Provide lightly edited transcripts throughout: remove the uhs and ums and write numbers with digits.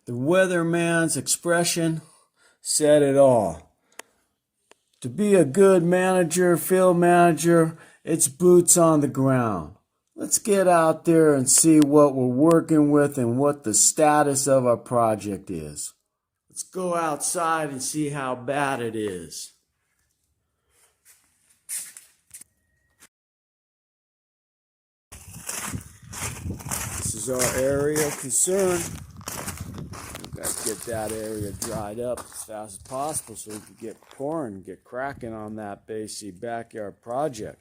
The weatherman's expression said it all. To be a good manager, field manager, it's boots on the ground. Let's get out there and see what we're working with and what the status of our project is. Let's go outside and see how bad it is. This is our area of concern. We've got to get that area dried up as fast as possible so we can get pouring, get cracking on that basic backyard project.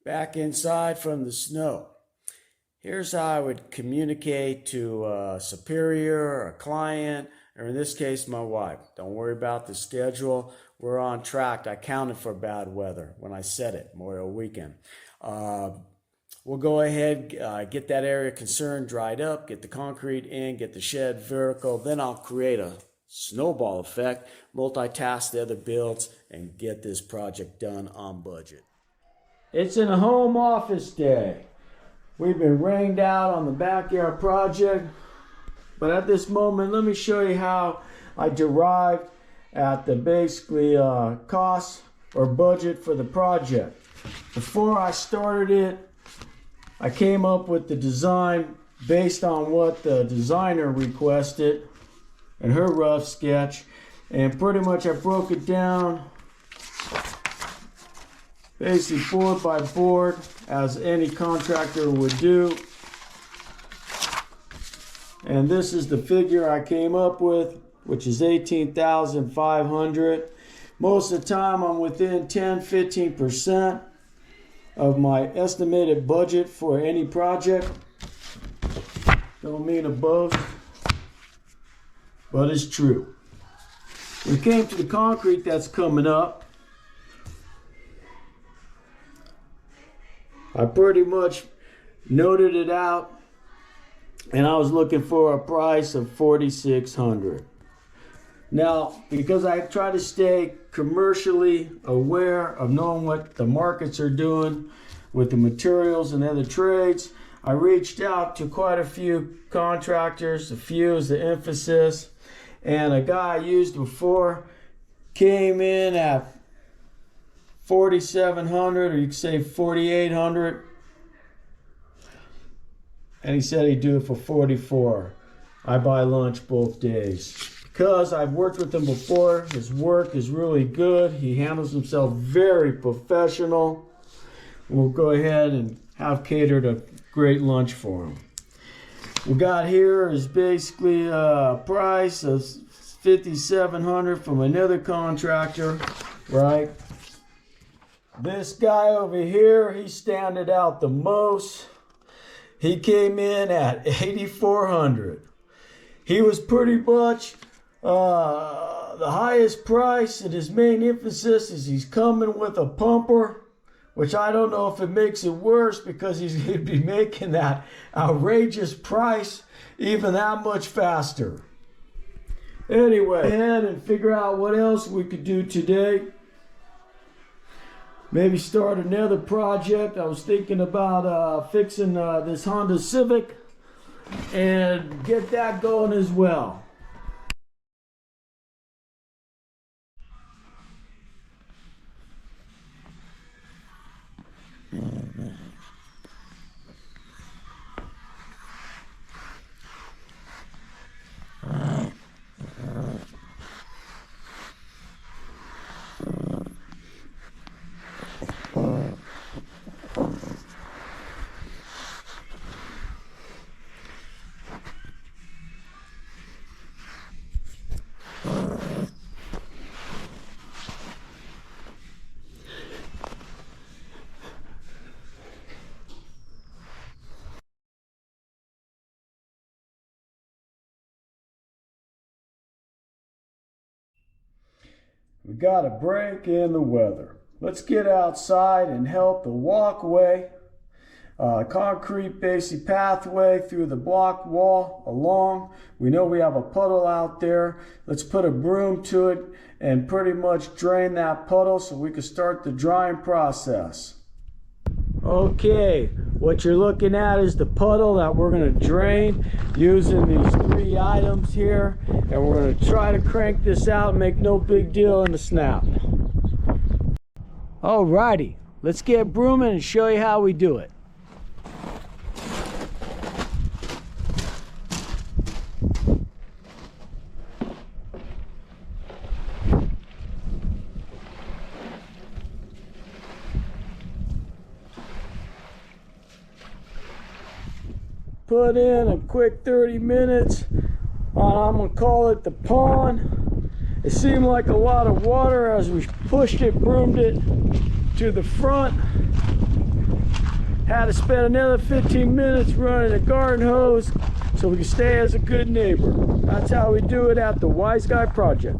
Back inside from the snow. Here's how I would communicate to a superior, a client, or in this case, my wife. Don't worry about the schedule. We're on track. I counted for bad weather when I said it, Memorial weekend. We'll go ahead, get that area concerned dried up, get the concrete in, get the shed vertical. Then I'll create a snowball effect, multitask the other builds, and get this project done on budget. It's a home office day. We've been rained out on the backyard project, but at this moment, let me show you how I derived at the basically cost or budget for the project. Before I started it, I came up with the design based on what the designer requested and her rough sketch, and pretty much I broke it down basically board by board, as any contractor would do. And this is the figure I came up with, which is $18,500. Most of the time I'm within 10-15% of my estimated budget for any project. Don't mean to boast, but it's true. When it came to the concrete that's coming up, I pretty much noted it out, and I was looking for a price of $4,600. Now, because I try to stay commercially aware of knowing what the markets are doing with the materials and other trades, I reached out to quite a few contractors. A few is the emphasis, and a guy I used before came in at $4,700, or you could say $4,800, and he said he'd do it for $44,000. I buy lunch both days because I've worked with him before. His work is really good. He handles himself very professional. We'll go ahead and have catered a great lunch for him. We got here is basically a price of $5,700 from another contractor, right? This guy over here, he standed out the most. He came in at $8,400. He was pretty much the highest price, and his main emphasis is he's coming with a pumper, which I don't know if it makes it worse because he'd be making that outrageous price even that much faster. Anyway, go ahead and figure out what else we could do today. Maybe start another project. I was thinking about fixing this Honda Civic and get that going as well. We got a break in the weather. Let's get outside and help the walkway, concrete basic pathway through the block wall along. We know we have a puddle out there. Let's put a broom to it and pretty much drain that puddle so we can start the drying process. Okay, what you're looking at is the puddle that we're going to drain using these 3 items here, and we're going to try to crank this out and make no big deal in the snap. Alrighty, let's get brooming and show you how we do it. Put in a quick 30 minutes on, I'm going to call it the pond. It seemed like a lot of water as we pushed it, broomed it to the front. Had to spend another 15 minutes running a garden hose so we can stay as a good neighbor. That's how we do it at the WiseGuy project.